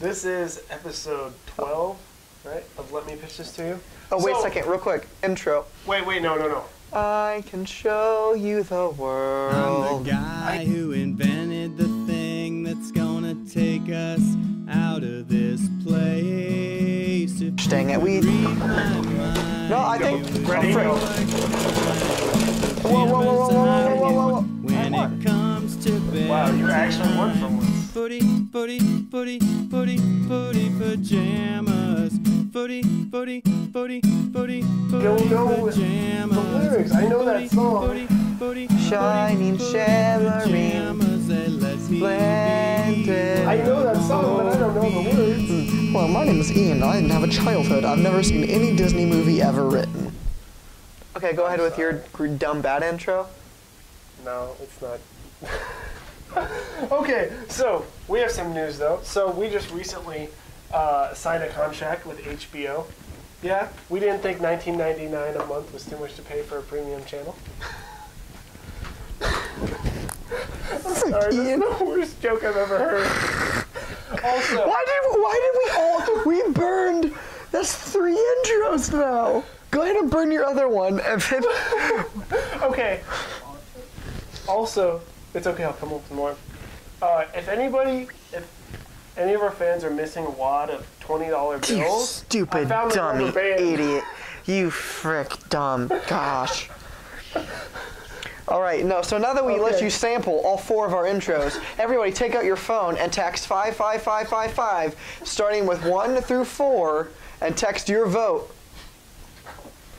This is episode 12, right, of Let Me Pitch This to You. Oh, wait a second, real quick. Intro. Wait, no. I can show you the world. I'm the guy who invented the thing that's gonna take us out of this place. Dang it, we... No, I think... Ready, go. Whoa. When it comes to bed. Wow, you actually won from once. Footy pajamas. Footy Don't know pajamas. the lyrics. I know that song. Shining, shimmering, splendid. I know that song, but I don't know the words. Well, my name is Ian. I didn't have a childhood. I've never seen any Disney movie ever written. Okay, go ahead with your dumb bad intro. No, it's not. Okay, so we have some news though. So we just recently signed a contract with HBO. Yeah, we didn't think $19.99 a month was too much to pay for a premium channel. I'm sorry, that's the worst joke I've ever heard. Also, why did we burned, that's 3 intros now. Go ahead and burn your other one, and then... Okay. Also, it's okay, I'll come up with more. If any of our fans are missing a wad of $20 bills, You stupid, dummy, idiot. You frick dumb, gosh. Alright, no, so now that we let you sample all 4 of our intros, everybody take out your phone and text 55555, starting with 1 through 4, and text your vote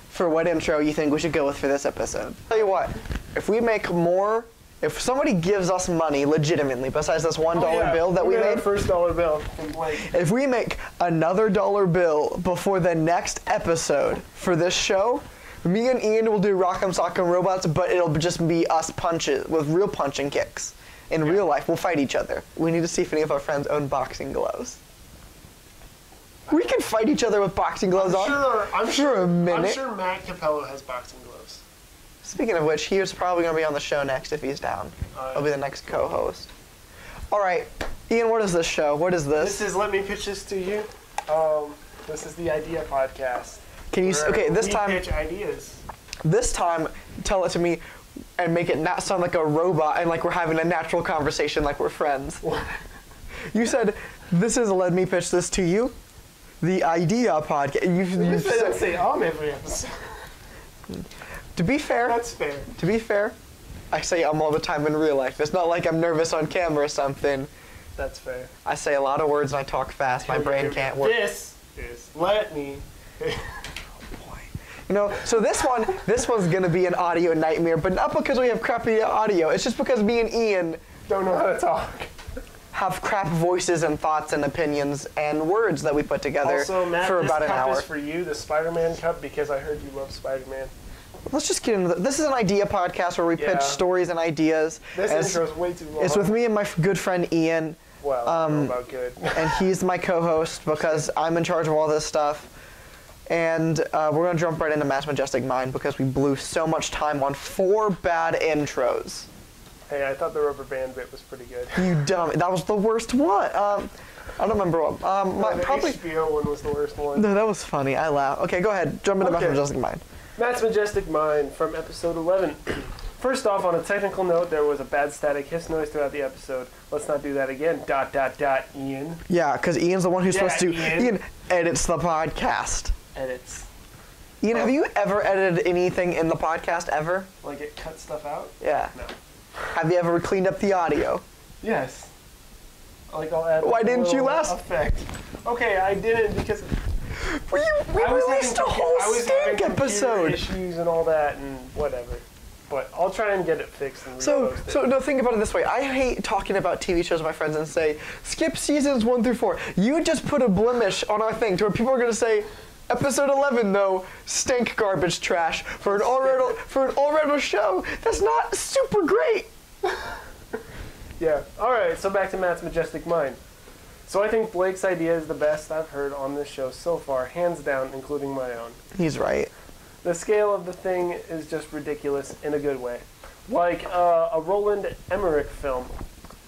for what intro you think we should go with for this episode. Tell you what, if somebody gives us money legitimately, besides this $1 bill that we made, first dollar bill from Blake. if we make another $1 bill before the next episode for this show, me and Ian will do Rock'em Sock'em Robots, but it'll just be us punches with real punching kicks. In real life, we'll fight each other. We need to see if any of our friends own boxing gloves. We can fight each other with boxing gloves I'm for sure a minute. I'm sure Matt Capello has boxing gloves. Speaking of which, he is probably going to be on the show next if he's down. He'll be the next co-host. All right, Ian, what is this show? What is this? This is Let Me Pitch This to You. This is the Idea Podcast. Can you? Okay, this time. Pitch ideas. This time, tell it to me, and make it not sound like a robot and like we're having a natural conversation, like we're friends. What? You said this is Let Me Pitch This to You, the Idea Podcast. You said say every episode. To be fair, That's fair. To be fair, I say all the time in real life. It's not like I'm nervous on camera or something. That's fair. I say a lot of words and I talk fast. My brain can't work. This is Let Me. You know, so this one's gonna be an audio nightmare, but not because we have crappy audio. It's just because me and Ian Don't know how to talk. have crap voices and thoughts and opinions and words that we put together Also, Matt, for about this an cup hour. is for you, the Spider-Man cup, because I heard you love Spider-Man. Let's just get into this is an idea podcast where we pitch stories and ideas. This intro is way too long. It's with me and my good friend Ian. Well, I don't know about good. And he's my co-host because I'm in charge of all this stuff. And we're going to jump right into Majestic Mind because we blew so much time on 4 bad intros. Hey, I thought the rubber band bit was pretty good. You dumb. That was the worst one. I don't remember what. The probably. HBO one was the worst one. No, that was funny. I laughed. Okay, go ahead. Jump into Majestic Mind. Matt's Majestic Mind from episode 11. First off, on a technical note, there was a bad static hiss noise throughout the episode. Let's not do that again. ... Ian. Yeah, because Ian's the one who's supposed to. Ian edits the podcast. edits. Ian, have you ever edited anything in the podcast ever? Like it cuts stuff out? Yeah. No. Have you ever cleaned up the audio? Yes. Like I'll add. Why didn't you last? Effect. Okay, I didn't because. We released a whole stink episode. Issues and all that and whatever. But I'll try and get it fixed and repost it. So no, think about it this way. I hate talking about TV shows with my friends and say, skip seasons 1 through 4. You just put a blemish on our thing to where people are going to say, episode 11 though, stink garbage trash for an already show. That's not super great. Yeah. Alright, so back to Matt's Majestic Mind. So I think Blake's idea is the best I've heard on this show so far, hands down, including my own. He's right. The scale of the thing is just ridiculous in a good way. Like a Roland Emmerich film.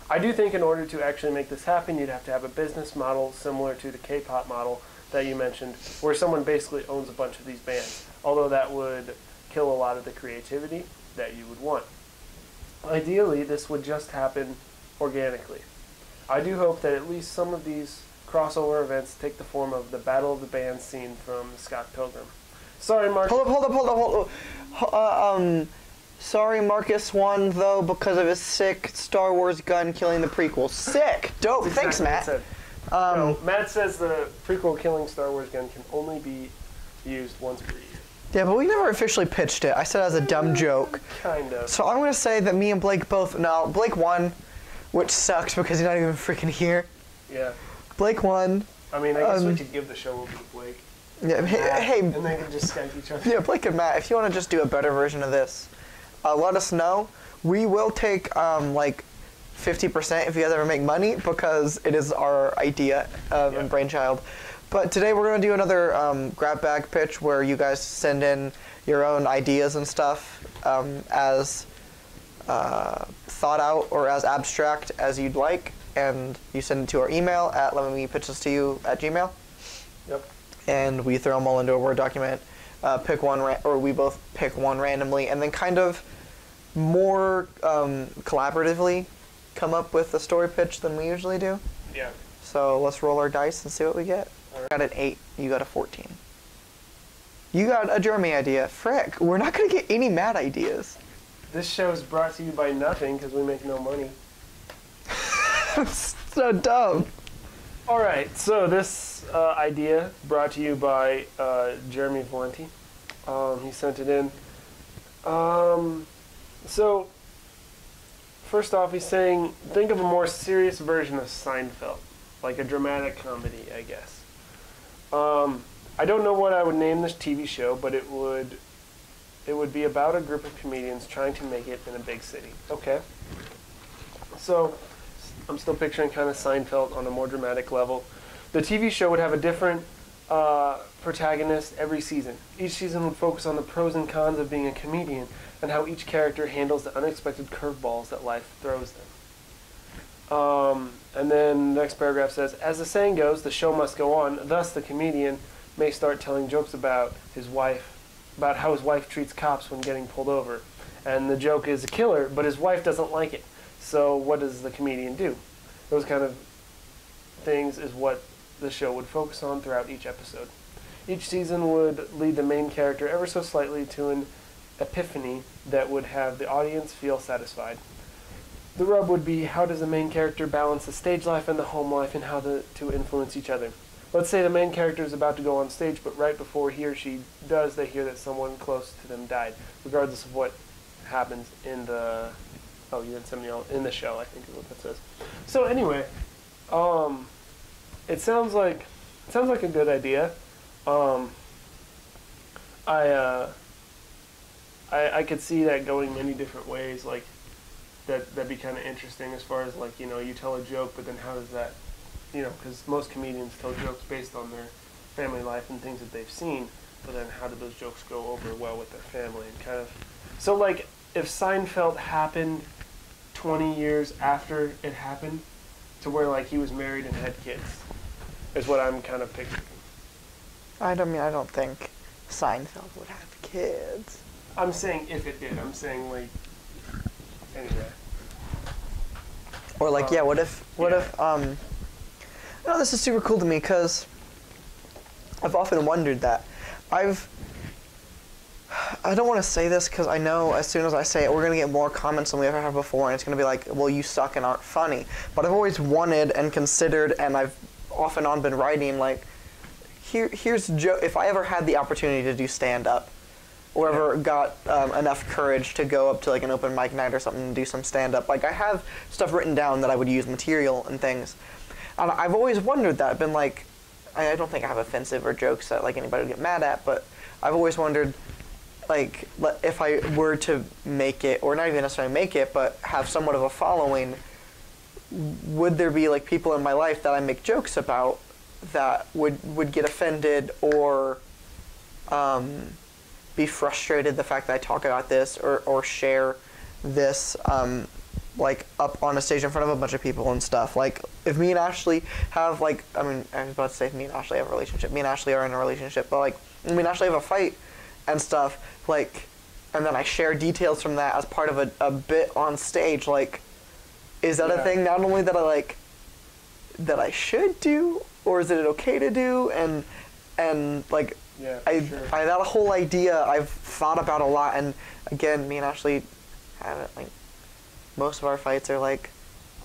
I do think in order to actually make this happen, you'd have to have a business model similar to the K-pop model that you mentioned, where someone basically owns a bunch of these bands, although that would kill a lot of the creativity that you would want. Ideally, this would just happen organically. I do hope that at least some of these crossover events take the form of the Battle of the Bands scene from Scott Pilgrim. Sorry, Mark. Hold up. Sorry, Marcus won, though, because of his sick Star Wars gun killing the prequel. Sick! Dope. That's Thanks, exactly Matt. no, Matt says the prequel killing Star Wars gun can only be used once per year. Yeah, but we never officially pitched it. I said it as a dumb joke. Kind of. So I'm going to say that me and Blake both... No, Blake won, which sucks because he's not even freaking here. Yeah. Blake won. I mean, I guess we could give the show over to Blake. Yeah, hey, and they can just Skype each other. Yeah, Blake and Matt, if you want to just do a better version of this, let us know. We will take like 50% if you guys ever make money, because it is our idea and brainchild. But today we're going to do another grab bag pitch where you guys send in your own ideas and stuff as thought out or as abstract as you'd like, and you send it to our email at letmepitchthistoyou@gmail.com. Yep. And we throw them all into a Word document, pick one, or we both pick one randomly, and then kind of more collaboratively come up with a story pitch than we usually do. Yeah. So let's roll our dice and see what we get. I got an 8, you got a 14. You got a Jeremy idea. Frick, we're not going to get any Matt ideas. This show is brought to you by nothing because we make no money. So dumb. All right, so this idea brought to you by Jeremy Valenti. He sent it in. So, first off, he's saying, think of a more serious version of Seinfeld, like a dramatic comedy, I guess. I don't know what I would name this TV show, but it would be about a group of comedians trying to make it in a big city. Okay. So, I'm still picturing kind of Seinfeld on a more dramatic level. The TV show would have a different protagonist every season. Each season would focus on the pros and cons of being a comedian and how each character handles the unexpected curveballs that life throws them. And then the next paragraph says, as the saying goes, the show must go on. Thus, the comedian may start telling jokes about how his wife treats cops when getting pulled over. And the joke is a killer, but his wife doesn't like it. So what does the comedian do? Those kind of things is what the show would focus on throughout each episode. Each season would lead the main character ever so slightly to an epiphany that would have the audience feel satisfied. The rub would be, how does the main character balance the stage life and the home life, and how to influence each other? Let's say the main character is about to go on stage, but right before he or she does, they hear that someone close to them died, regardless of what happens in the... Oh, you didn't send me all in the show, I think is what that says. So anyway, it sounds like a good idea. I could see that going many different ways, like that'd be kind of interesting as far as like, you tell a joke, but then how does that, because most comedians tell jokes based on their family life and things that they've seen, but then how do those jokes go over well with their family and kind of, so like if Seinfeld happened 20 years after it happened, to where like he was married and had kids, is what I'm kind of picturing. I don't think Seinfeld would have kids. I'm saying if it did. I'm saying like, anyway. Or like, what if, this is super cool to me because I've often wondered that. I don't want to say this because I know as soon as I say it, we're going to get more comments than we ever have before, and it's going to be like, well, you suck and aren't funny. But I've always wanted and considered, and I've off and on been writing, like, here's Joe. If I ever had the opportunity to do stand-up, or ever got enough courage to go up to like an open mic night or something and do some stand-up, like I have stuff written down that I would use material and things. And I've always wondered that, been like, I don't think I have offensive or jokes that like anybody would get mad at, but I've always wondered, like, if I were to make it, or not even necessarily make it, but have somewhat of a following, would there be like people in my life that I make jokes about that would get offended or be frustrated the fact that I talk about this or share this like up on a stage in front of a bunch of people and stuff. Like if me and Ashley have like, I mean, I was about to say if me and Ashley have a relationship. Me and Ashley are in a relationship, but like me and Ashley have a fight and stuff. Like, and then I share details from that as part of a bit on stage. Like, is that a thing? Not only that I like, that I should do, or is it okay to do? And like, that whole idea I've thought about a lot. And again, me and Ashley haven't like. Most of our fights are like,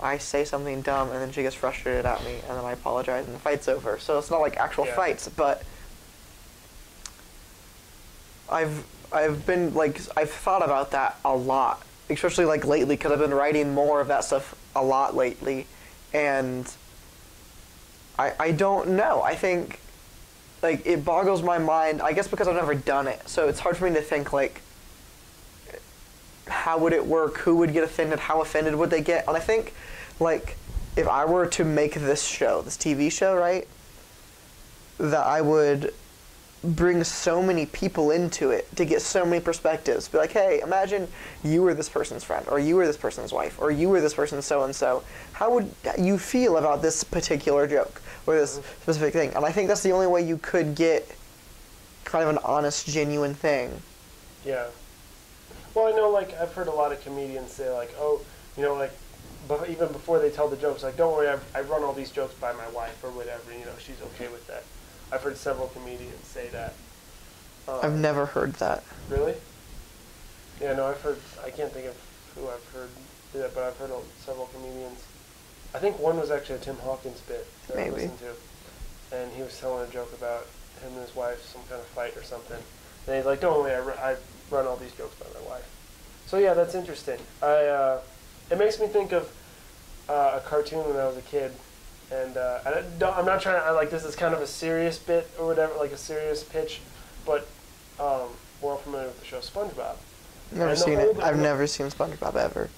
I say something dumb and then she gets frustrated at me and then I apologize and the fight's over. So it's not like actual fights, but I've been like, I've thought about that a lot, especially like lately because I've been writing more of that stuff a lot lately, and I don't know. I think like it boggles my mind, I guess because I've never done it. So it's hard for me to think like, how would it work? Who would get offended? How offended would they get? And I think, like, if I were to make this show, this TV show, right, that I would bring so many people into it to get so many perspectives. Be like, hey, imagine you were this person's friend, or you were this person's wife, or you were this person's so-and-so. How would you feel about this particular joke or this specific thing? And I think that's the only way you could get kind of an honest, genuine thing. Yeah. Well, I know, like, I've heard a lot of comedians say, like, oh, you know, like, even before they tell the jokes, like, don't worry, I run all these jokes by my wife or whatever, you know, she's okay with that. I've heard several comedians say that. I've never heard that. Really? Yeah, no, I've heard, I can't think of who I've heard do that, but I've heard several comedians. I think one was actually a Tim Hawkins bit that I listened to, and he was telling a joke about him and his wife, some kind of fight or something. And he's like, don't worry, I run all these jokes by my wife. So yeah, that's interesting. It makes me think of a cartoon when I was a kid, and I'm not trying to, like, this is kind of a serious bit or whatever, like a serious pitch, but we're all familiar with the show SpongeBob. Never seen it. I've never seen SpongeBob ever.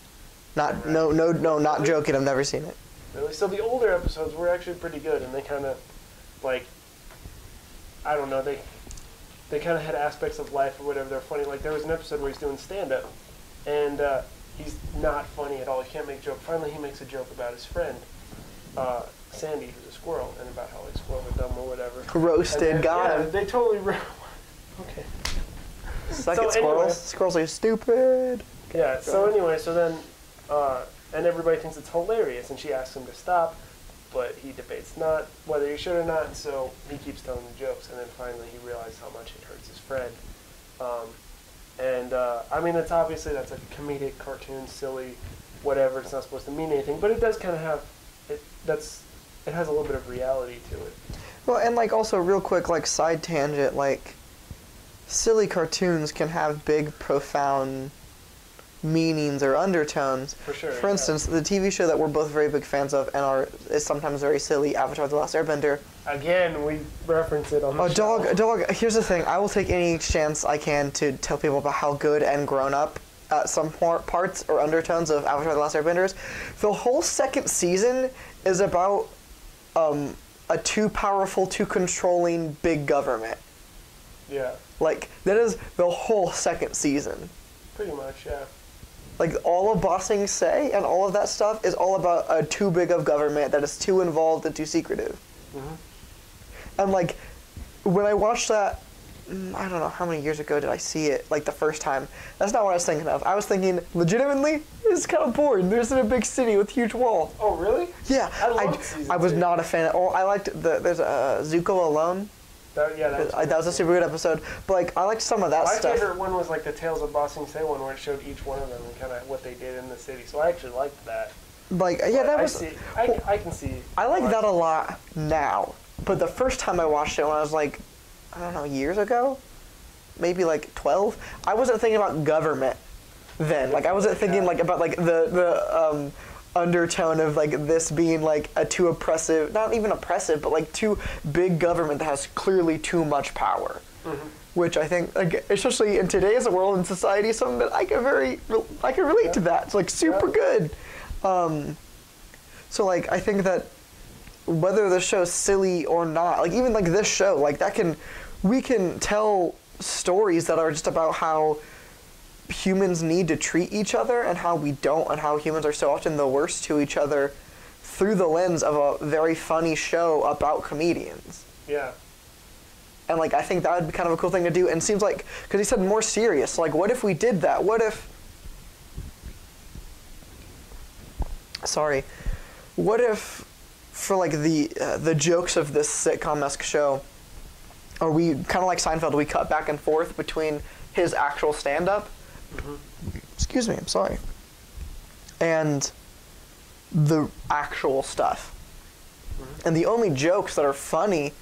Not not joking. I've never seen it. Really? So the older episodes were actually pretty good, and they kind of, like, I don't know, they kind of had aspects of life or whatever. They're funny. Like, there was an episode where he's doing stand-up, and he's not funny at all. He can't make a joke. Finally, he makes a joke about his friend, Sandy, who's a squirrel, and about how, like, squirrels are dumb or whatever. Roasted, got him. They totally... Okay. Suck it, squirrels. Anyway, squirrels are stupid. Yeah, so anyway, so then... and everybody thinks it's hilarious, and she asks him to stop, but he debates not whether he should or not, and so he keeps telling the jokes, and then finally he realizes how much it hurts his friend. I mean, it's obviously, that's a comedic cartoon, silly, whatever, it's not supposed to mean anything, but it does kind of have, it has a little bit of reality to it. Well, and like also real quick, like side tangent, like silly cartoons can have big, profound meanings or undertones. For sure. For instance, the TV show that we're both very big fans of and is sometimes very silly, Avatar: The Last Airbender. Again, we reference it on the show. Dog, here's the thing. I will take any chance I can to tell people about how good and grown up some parts or undertones of Avatar: The Last Airbender is. The whole second season is about a too powerful, too controlling big government. Yeah. Like, that is the whole second season. Pretty much, yeah. Like, all of Bossing Say and all of that stuff is all about a too big of government that is too involved and too secretive. Mm-hmm. And, like, when I watched that, I don't know how many years ago did I see it, like, the first time. That's not what I was thinking of. I was thinking, legitimately, this is kind of boring. There's in a big city with huge walls. Oh, really? Yeah. I was not a fan. I liked there's Zuko Alone. That was a super good episode. But, like, I liked some of that stuff. My favorite one was, like, the Tales of Bossing Say one, where it showed each one of them and kind of what they did in the city. So I actually liked that. Like, yeah, that was... I can see... I like that a lot now. But the first time I watched it when I was, like, I don't know, years ago? Maybe, like, 12? I wasn't thinking about government then. Like, I wasn't thinking, like, about, like, the undertone of, like, this being, like, a too oppressive, not even oppressive, but, like, too big government that has clearly too much power. Mm-hmm. Which I think, like, especially in today's world and society, something that I can relate to that. It's, like, super good. So, like, I think that whether the show's silly or not, like, even, like, this show, like, we can tell stories that are just about how humans need to treat each other and how we don't, and how humans are so often the worst to each other through the lens of a very funny show about comedians. Yeah. And like, I think that would be kind of a cool thing to do. And it seems like, because he said more serious, like what if we did that? What if for like the jokes of this sitcom-esque show, or we kind of like Seinfeld, we cut back and forth between his actual stand-up, excuse me, I'm sorry, and the actual stuff. And the only jokes that are funny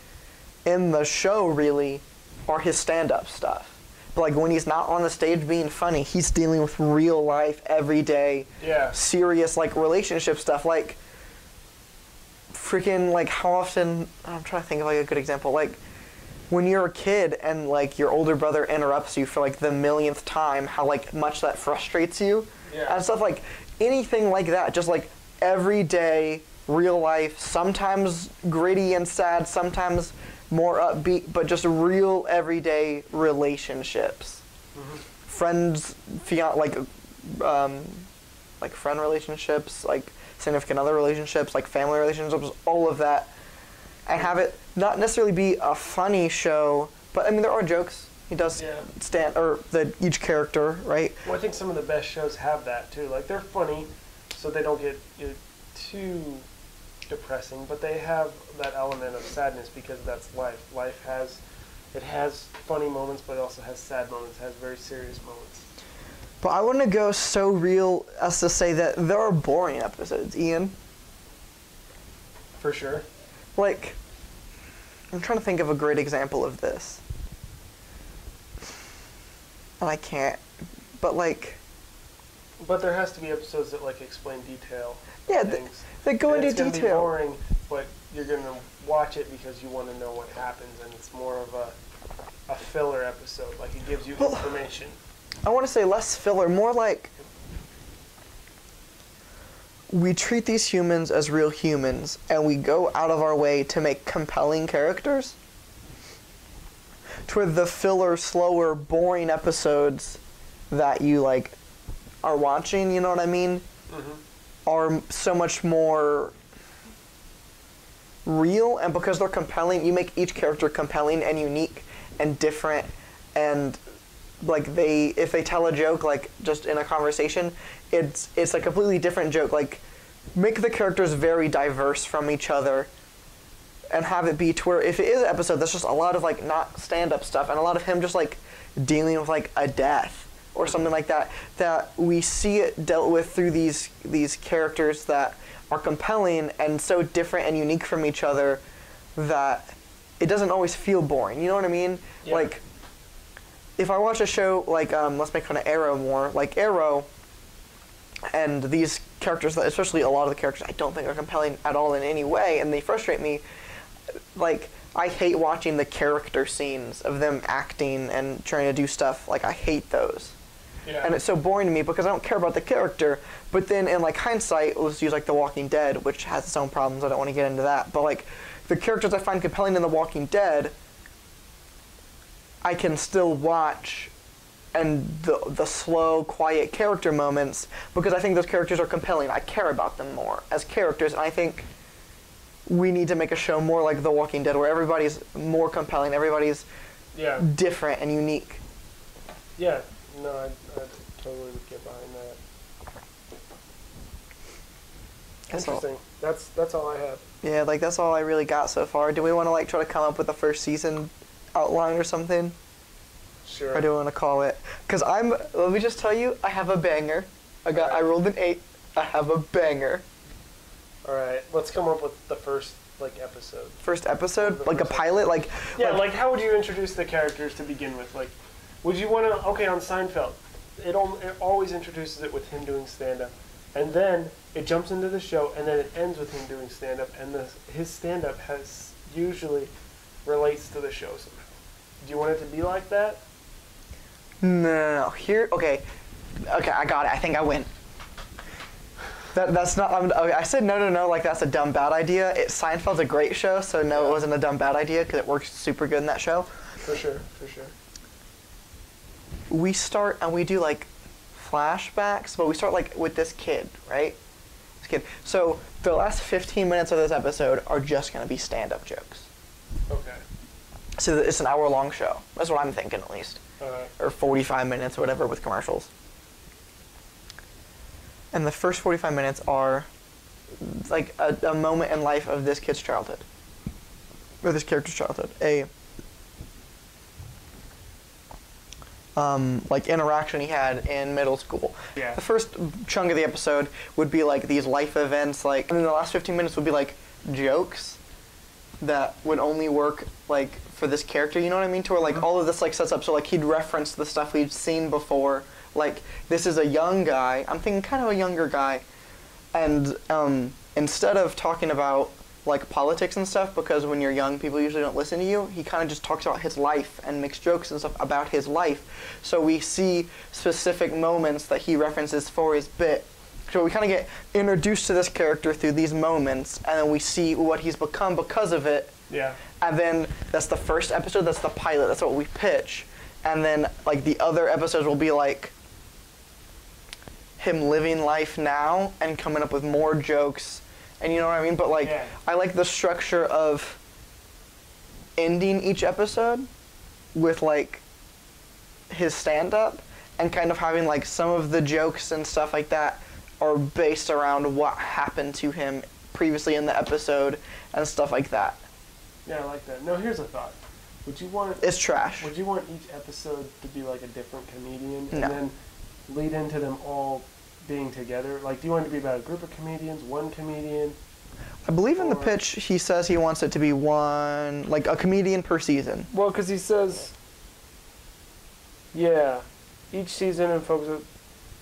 in the show really are his stand-up stuff. But like when he's not on the stage being funny, he's dealing with real life, everyday, serious like relationship stuff. Like freaking like how often, I'm trying to think of like a good example, like when you're a kid and like your older brother interrupts you for like the millionth time, how like much that frustrates you, and stuff, like anything like that, just like everyday real life, sometimes gritty and sad, sometimes more upbeat, but just real everyday relationships. Friends, like friend relationships, like significant other relationships, like family relationships, all of that, and have it not necessarily be a funny show, but I mean there are jokes. He does stand, or each character, right? Well, I think some of the best shows have that too. Like they're funny, so they don't get too depressing, but they have that element of sadness because that's life. Life has funny moments, but it also has sad moments, has very serious moments. But I want to go so real as to say that there are boring episodes, Ian. For sure. Like, I'm trying to think of a great example of this. And I can't. But like... But there has to be episodes that like explain detail. Yeah, they go into detail. It's going to be boring, but you're going to watch it because you want to know what happens, and it's more of a filler episode. Like it gives you information. I want to say less filler, more like we treat these humans as real humans, and we go out of our way to make compelling characters. To where the filler, slower, boring episodes that you like are watching, you know what I mean, are so much more real, and because they're compelling, you make each character compelling and unique and different, and like if they tell a joke like just in a conversation, it's a completely different joke. Like make the characters very diverse from each other, and have it be to where if it is an episode that's just a lot of like not stand-up stuff and a lot of him just like dealing with like a death or something like that, that we see it dealt with through these characters that are compelling and so different and unique from each other that it doesn't always feel boring. You know what I mean? Yeah. Like if I watch a show like let's make fun of Arrow more, like Arrow, and these characters, especially a lot of the characters, I don't think are compelling at all in any way, and they frustrate me. Like I hate watching the character scenes of them acting and trying to do stuff. Like I hate those. Yeah. And it's so boring to me because I don't care about the character. But then in like hindsight, let's use like The Walking Dead, which has its own problems. I don't want to get into that. But like the characters I find compelling in The Walking Dead, I can still watch, and the slow, quiet character moments, because I think those characters are compelling. I care about them more as characters, and I think we need to make a show more like The Walking Dead, where everybody's more compelling, everybody's different and unique. Yeah, no, I totally would get behind that. Interesting. That's all I have. Yeah, like that's all I really got so far. Do we want to like try to come up with a first season outline or something? Sure. Or do we want to call it? Because let me just tell you, I have a banger. I rolled an 8. I have a banger. All right, let's come up with the first episode. First episode, like a pilot, like how would you introduce the characters to begin with? Like, would you want to? Okay, on Seinfeld, it always introduces it with him doing stand-up, and then it jumps into the show, and then it ends with him doing stand-up, and his stand-up has usually relates to the show somehow. Do you want it to be like that? No. Okay, I got it. I think I win. That's not. Okay, I said no. Like that's a dumb bad idea. Seinfeld's a great show, so no, it wasn't a dumb bad idea because it works super good in that show. For sure. We start and we do like flashbacks, but we start like with this kid, right? This kid. So the last 15 minutes of this episode are just gonna be stand-up jokes. Okay. So it's an hour-long show. That's what I'm thinking, at least. Or 45 minutes or whatever with commercials. And the first 45 minutes are like a moment in life of this kid's childhood. Or this character's childhood. Like interaction he had in middle school. Yeah. The first chunk of the episode would be like these life events, like, and then the last 15 minutes would be like jokes that would only work like for this character, you know what I mean? To where like all of this like sets up, so like he'd reference the stuff we've seen before. Like this is a young guy, I'm thinking kind of a younger guy, and instead of talking about like politics and stuff, because when you're young people usually don't listen to you, he kind of just talks about his life and makes jokes and stuff about his life. So we see specific moments that he references for his bit. So we kind of get introduced to this character through these moments, and then we see what he's become because of it. Yeah. And then that's the first episode, that's the pilot, that's what we pitch. And then like the other episodes will be like him living life now and coming up with more jokes. And you know what I mean? But like, yeah. I like the structure of ending each episode with like his stand-up, and kind of having like some of the jokes and stuff like that are based around what happened to him previously in the episode and stuff like that. Yeah, I like that. No, here's a thought. Would you want... It's trash. Would you want each episode to be like a different comedian? No. And then lead into them all being together? Like, do you want it to be about a group of comedians, one comedian? I believe in the pitch he says he wants it to be one, like a comedian per season. Well, because he says... Yeah. Each season and focuses...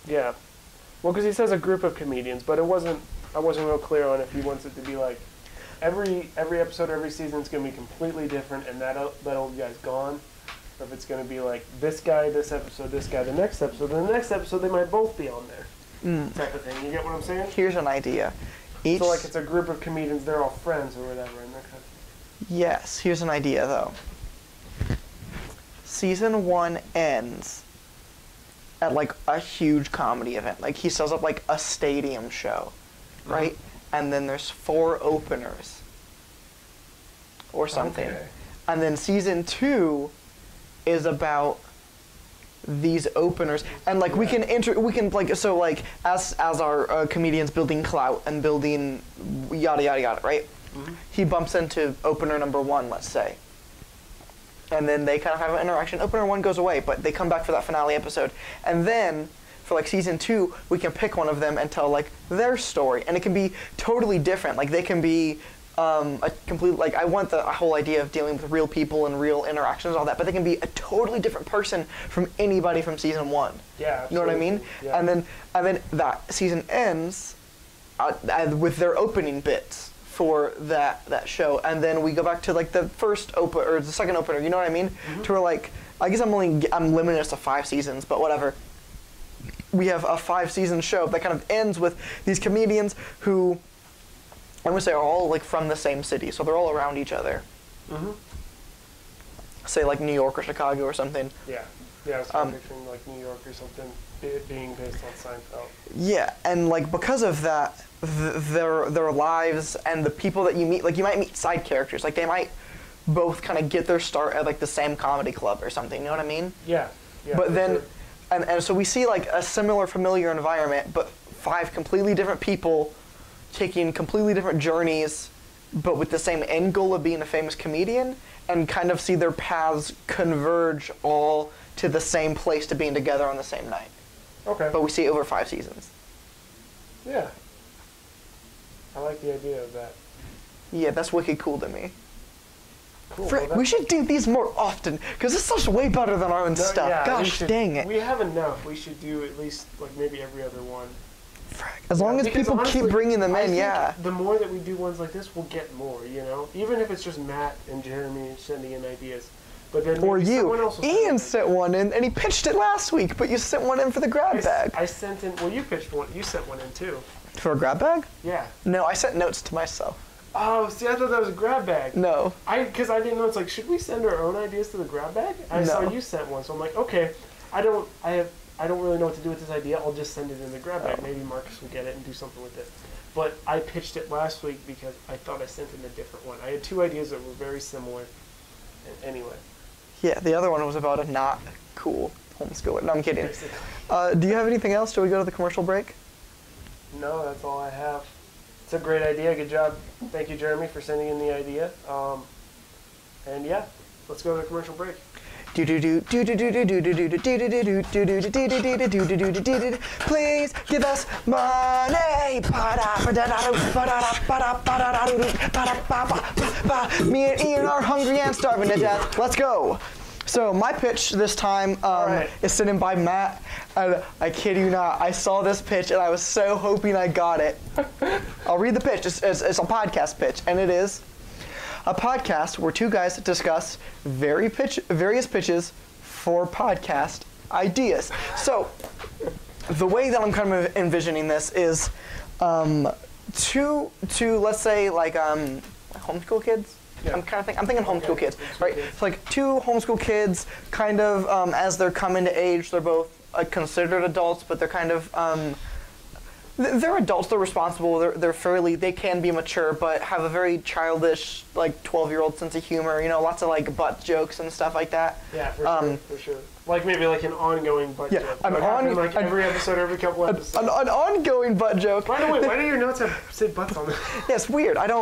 Yeah. Well, because he says a group of comedians, but I wasn't real clear on if he wants it to be like every episode, every season is going to be completely different, and that old guy's gone. Or if it's going to be like this guy, this episode, this guy, the next episode, and the next episode they might both be on there. Type of thing. You get what I'm saying? Here's an idea. So like it's a group of comedians, they're all friends or whatever, and they're kind of... Yes, here's an idea though. Season 1 ends at like a huge comedy event. Like he sells up like a stadium show, right? And then there's 4 openers or something. Okay. And then season 2 is about these openers, and like we can like, so like as our comedians building clout and building yada yada yada, right? He bumps into opener number 1, let's say, and then they kind of have an interaction. Opener 1 goes away, but they come back for that finale episode, and then for like season 2 we can pick one of them and tell like their story, and it can be totally different. Like they can be a complete, like I want the whole idea of dealing with real people and real interactions, all that, but they can be a totally different person from anybody from season 1. Yeah, you know what I mean? Yeah. And then that season ends with their opening bits for that show, and then we go back to like the first or the second opener. You know what I mean? To where like, I guess I'm limiting this to 5 seasons, but whatever. We have a 5-season show that kind of ends with these comedians who, I'm gonna say, are all like from the same city, so they're all around each other. Say like New York or Chicago or something. Yeah, I was kind of picturing like New York or something, it being based on Seinfeld. Yeah, and like because of that, their lives and the people that you meet, like you might meet side characters, like they might both kind of get their start at like the same comedy club or something. You know what I mean? Yeah. But then, sure. and so we see like a similar familiar environment, but 5 completely different people taking completely different journeys, but with the same end goal of being a famous comedian, and kind of see their paths converge all to the same place, to being together on the same night. Okay. But we see it over 5 seasons. Yeah. I like the idea of that. Yeah, that's wicked cool to me. Cool. Frick, we should do these more often, because this stuff's way better than our own stuff. Yeah, Gosh dang it. We have enough. We should do at least like maybe every other one. Frick. As long as Because people honestly, keep bringing them I in, think yeah. the more that we do ones like this, we'll get more, you know? Even if it's just Matt and Jeremy sending in ideas. But then Or maybe someone else you. will Ian sent one in, and he pitched it last week, but you sent one in for the grab bag. I sent in, well, you pitched one. You sent one in too. For a grab bag? Yeah. No, I sent notes to myself. Oh, see, I thought that was a grab bag. No. Because I didn't know. It's like, should we send our own ideas to the grab bag? I saw you sent one, so I'm like, okay. I I don't really know what to do with this idea. I'll just send it in the grab bag. Maybe Marcus will get it and do something with it. But I pitched it last week because I thought I sent in a different one. I had 2 ideas that were very similar. And anyway. Yeah, the other one was about a not cool homeschooler. No, I'm kidding. Do you have anything else? Shall we go to the commercial break? No, that's all I have. It's a great idea. Good job. Thank you, Jeremy, for sending in the idea. And yeah, let's go to the commercial break. Please give us money. Me and Ian are hungry and starving to death. Let's go. So my pitch this time is sent in by Matt, and I kid you not, I saw this pitch and I was so hoping I got it. I'll read the pitch. It's a podcast pitch, and it is a podcast where 2 guys discuss various pitches for podcast ideas. So the way that I'm kind of envisioning this is two let's say like homeschool kids. Yeah. I'm thinking homeschool kids, right? It's like 2 homeschool kids, kind of as they're coming to age, they're both considered adults, but they're kind of they're adults, they're responsible, they can be mature, but have a very childish, like 12-year-old sense of humor, lots of like butt jokes and stuff like that. Yeah, for sure. Like maybe like an ongoing butt joke. Every episode, every couple episodes. An ongoing butt joke. By the way, why do your notes say butts on them? Yeah, it's weird. And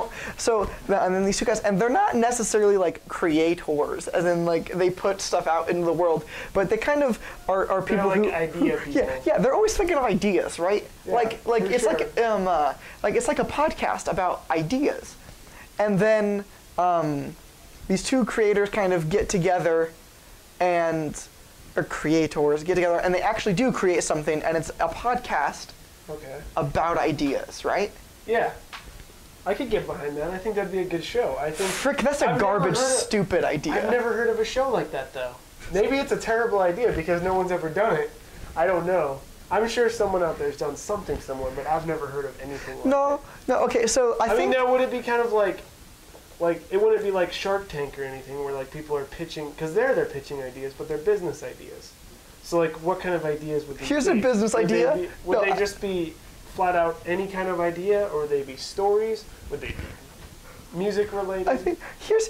then these 2 guys, and they're not necessarily like creators, as in like they put stuff out into the world, but they kind of are people who idea people. Yeah, they're always thinking of ideas, right? Yeah, like it's sure. It's like a podcast about ideas, and then these 2 creators kind of get together or creators get together, and they actually do create something, and it's a podcast about ideas, right? Yeah. I could get behind that. I think that'd be a good show. Frick, that's a garbage, stupid idea. I've never heard of a show like that, though. Maybe it's a terrible idea because no one's ever done it. I don't know. I'm sure someone out there has done something similar, but I've never heard of anything like that. No, okay, so I think... mean, now would it be kind of like, it wouldn't be like Shark Tank or anything where like people are pitching, because they're pitching ideas, but they're business ideas. So like what kind of ideas would they be? Here's a business idea. Would they just be flat out any kind of idea, or would they be stories? Would they be music related? I think here's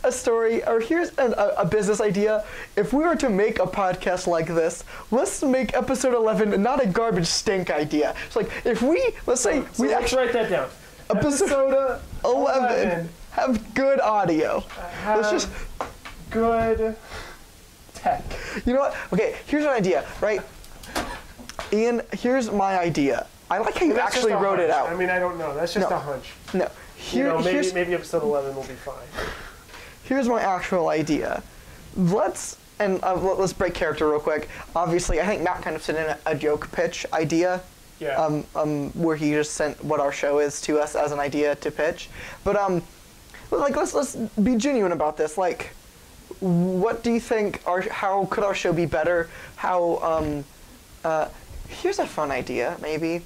a story, or here's a business idea. If we were to make a podcast like this, let's make episode 11 not a garbage stink idea. It's like if let's write that down. Episode 11 have good audio. Let's just good tech. You know what? Okay, here's an idea, right? Ian, here's my idea. I like how you actually wrote it out. I mean, I don't know. That's just a hunch. No. Maybe episode 11 will be fine. Here's my actual idea. Let's break character real quick. Obviously, I think Matt kind of sent in a joke pitch idea. Yeah. Where he just sent what our show is to us as an idea to pitch. But let's be genuine about this. Like, what do you think? How could our show be better? Here's a fun idea, maybe.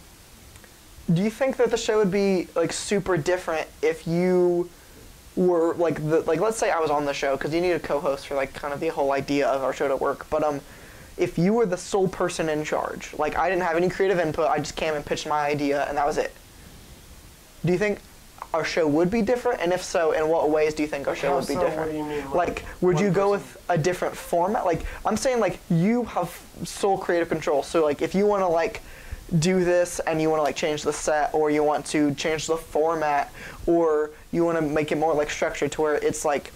Do you think that the show would be like super different if you were like let's say I was on the show, because you need a co-host for like kind of the whole idea of our show to work. But if you were the sole person in charge, like I didn't have any creative input, I just came and pitched my idea and that was it. Do you think our show would be different? And if so, in what ways do you think our show would be different? What do you mean? Like would you go with a different format? Like I'm saying, like you have sole creative control. So like if you want to like do this and you want to like change the set, or you want to change the format, or you want to make it more like structured to where it's like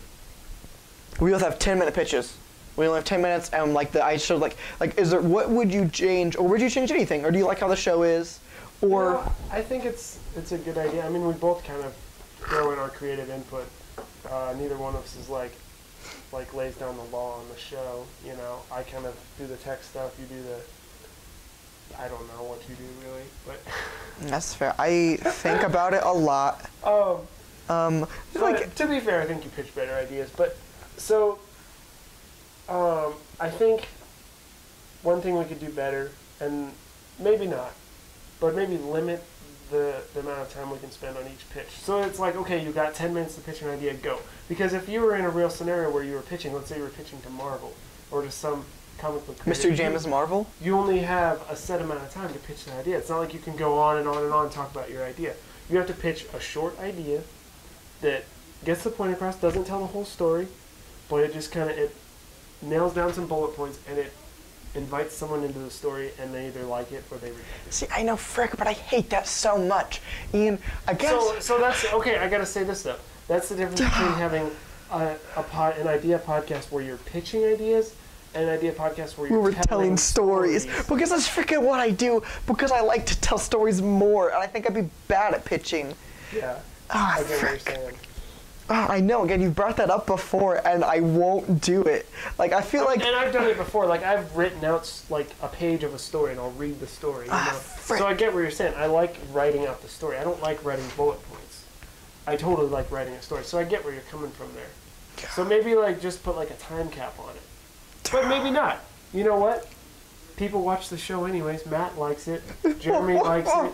we both have 10-minute pitches. We only have 10 minutes, and like I showed like is there, what would you change, or would you change anything, or do you like how the show is? Or I think it's a good idea. I mean, we both kind of throw in our creative input. Neither one of us is like lays down the law on the show. You know, I kind of do the tech stuff. You do the. I don't know what you do really, but. That's fair. I think about it a lot. Like to be fair, I think you pitch better ideas. But so, I think one thing we could do better, and maybe not, but maybe limit the amount of time we can spend on each pitch. So it's like, okay, you got 10 minutes to pitch an idea, go. Because if you were in a real scenario where you were pitching, let's say you were pitching to Marvel or to some comic book creator, Mr. James Marvel? you only have a set amount of time to pitch the idea. It's not like you can go on and on and on and talk about your idea. You have to pitch a short idea that gets the point across, doesn't tell the whole story, but it just kind of it nails down some bullet points, and it invites someone into the story, and they either like it or they reject it. See, I know, frick, but I hate that so much. Ian, I guess... So that's, okay, I gotta say this though. That's the difference between having an idea podcast where you're pitching ideas and an idea podcast where you're telling stories. Because that's freaking what I do, because I like to tell stories more, and I think I'd be bad at pitching. Yeah. Ah, I get what you're frick. saying. Oh, I know. Again, you brought that up before, and I won't do it. Like, I feel like... And I've done it before. Like, I've written out, like, a page of a story, and I'll read the story, you know? frick. So I get what you're saying. I like writing out the story. I don't like writing bullet points. I totally like writing a story. So I get where you're coming from there. So maybe, like, just put, like, a time cap on it. But maybe not. You know what? People watch the show anyways. Matt likes it. Jeremy likes it.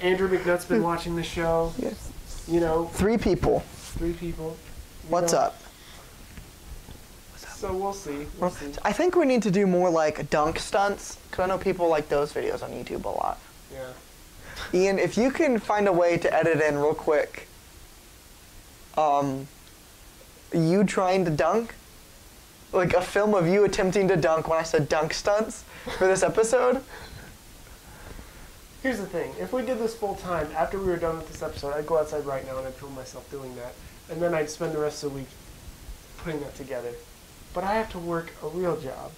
Andrew McNutt's been watching the show. Yes. You know, 3 people. 3 people. What's up? So we'll see. We'll see. I think we need to do more, like, dunk stunts, because I know people like those videos on YouTube a lot. Yeah. Ian, if you can find a way to edit in real quick, you trying to dunk, like a film of you attempting to dunk when I said dunk stunts for this episode. Here's the thing. If we did this full time, after we were done with this episode, I'd go outside right now and I'd film myself doing that. And then I'd spend the rest of the week putting that together. But I have to work a real job,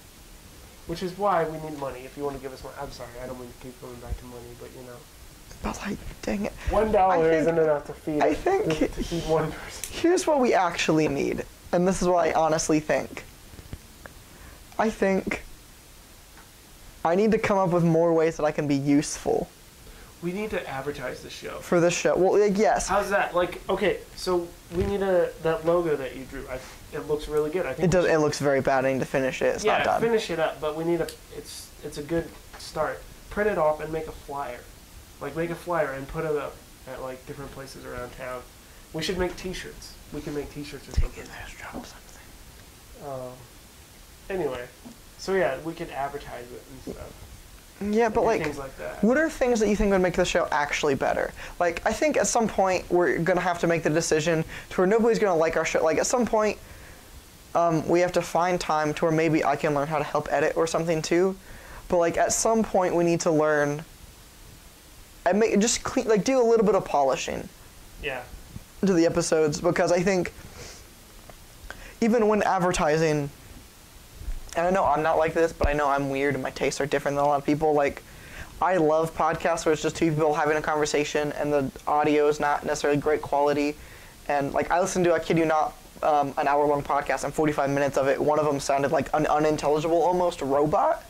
which is why we need money. If you want to give us money. I'm sorry, I don't mean to keep going back to money, but you know. But, like, dang it. $1 isn't enough to feed to feed one person. Here's what we actually need, and this is what I honestly think. I think I need to come up with more ways that I can be useful. We need to advertise the show. For this show. Well, like, yes. How's that? Like, okay, so we need that logo that you drew. It looks really good. I think It does. It looks very bad. I need to finish it. It's not done. Finish it up, but we need it's a good start. Print it off and make a flyer. Like, make a flyer and put it up at, like, different places around town. We should make T-shirts. We can make T-shirts or something. Anyway, so yeah, we could advertise it and stuff. Yeah, but like, things like that. What are things that you think would make the show actually better? Like, I think at some point we're gonna have to make the decision to where nobody's gonna like our show. Like, at some point, we have to find time to where maybe I can learn how to help edit or something too. But like, at some point we need to learn and do a little bit of polishing. Yeah. To the episodes, because I think even when advertising, and I know I'm not like this, but I know I'm weird and my tastes are different than a lot of people. Like, I love podcasts where it's just 2 people having a conversation and the audio is not necessarily great quality. And like, I listened to, I kid you not, an hour-long podcast, and 45 minutes of it, one of them sounded like an unintelligible almost robot,